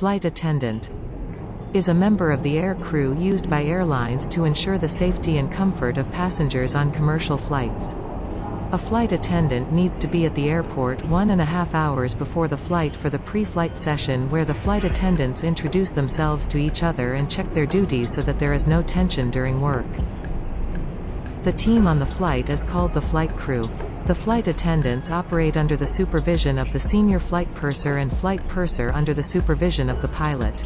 Flight attendant is a member of the air crew used by airlines to ensure the safety and comfort of passengers on commercial flights. A flight attendant needs to be at the airport 1.5 hours before the flight for the pre-flight session where the flight attendants introduce themselves to each other and check their duties so that there is no tension during work. The team on the flight is called the flight crew. The flight attendants operate under the supervision of the senior flight purser and flight purser under the supervision of the pilot.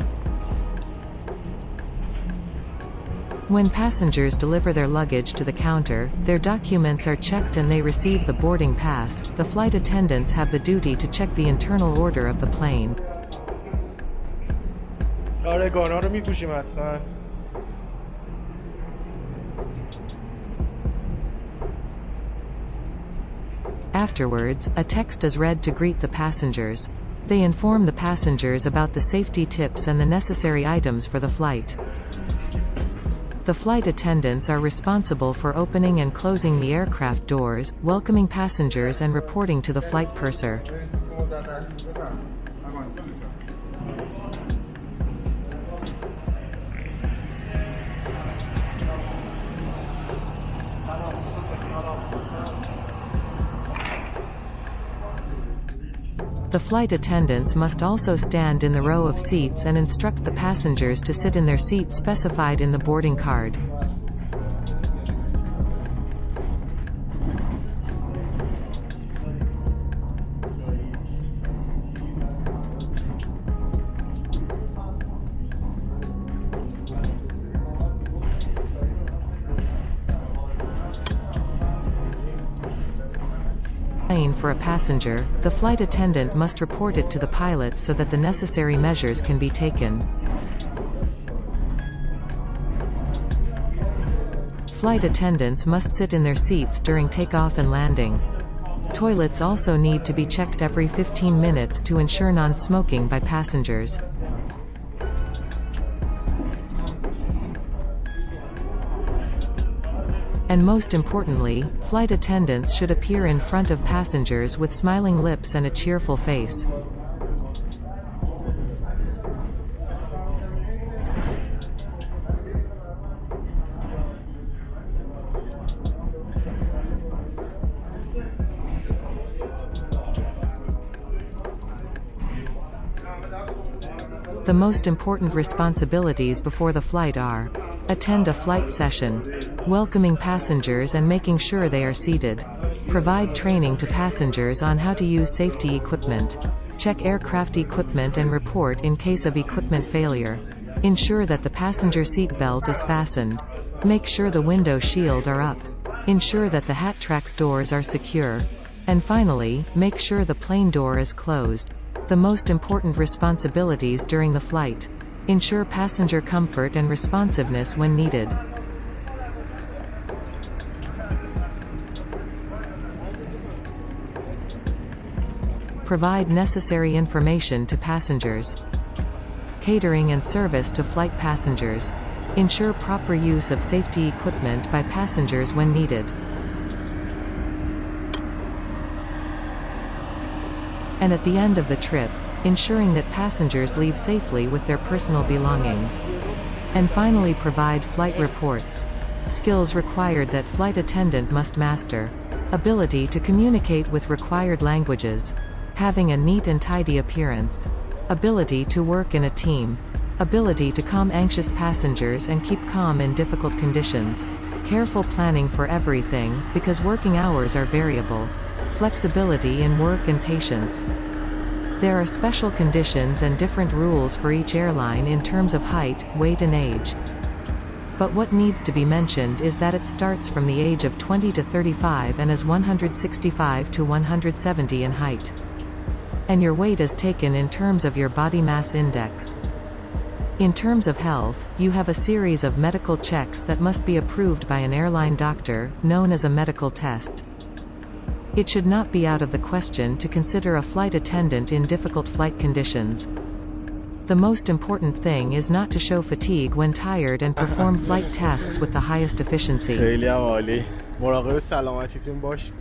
When passengers deliver their luggage to the counter, their documents are checked and they receive the boarding pass. The flight attendants have the duty to check the internal order of the plane. Afterwards, a text is read to greet the passengers. They inform the passengers about the safety tips and the necessary items for the flight. The flight attendants are responsible for opening and closing the aircraft doors, welcoming passengers and reporting to the flight purser. The flight attendants must also stand in the row of seats and instruct the passengers to sit in their seats specified in the boarding card. For a passenger, the flight attendant must report it to the pilot so that the necessary measures can be taken. Flight attendants must sit in their seats during takeoff and landing. Toilets also need to be checked every 15 minutes to ensure non-smoking by passengers. And most importantly, flight attendants should appear in front of passengers with smiling lips and a cheerful face. The most important responsibilities before the flight are: attend a flight session, welcoming passengers and making sure they are seated, provide training to passengers on how to use safety equipment, check aircraft equipment and report in case of equipment failure, ensure that the passenger seat belt is fastened, make sure the window shield are up, ensure that the hat tracks doors are secure, and finally, make sure the plane door is closed. The most important responsibilities during the flight: ensure passenger comfort and responsiveness when needed. Provide necessary information to passengers. Catering and service to flight passengers. Ensure proper use of safety equipment by passengers when needed. And at the end of the trip, ensuring that passengers leave safely with their personal belongings. And finally, provide flight reports. Skills required that flight attendant must master: ability to communicate with required languages, having a neat and tidy appearance, ability to work in a team, ability to calm anxious passengers and keep calm in difficult conditions, careful planning for everything, because working hours are variable, flexibility in work and patience. There are special conditions and different rules for each airline in terms of height, weight and age. But what needs to be mentioned is that it starts from the age of 20 to 35 and is 165 to 170 in height. And your weight is taken in terms of your body mass index. In terms of health, you have a series of medical checks that must be approved by an airline doctor, known as a medical test. It should not be out of the question to consider a flight attendant in difficult flight conditions. The most important thing is not to show fatigue when tired and perform flight tasks with the highest efficiency. خیلی عالی. مراقب سلامتیتون باش.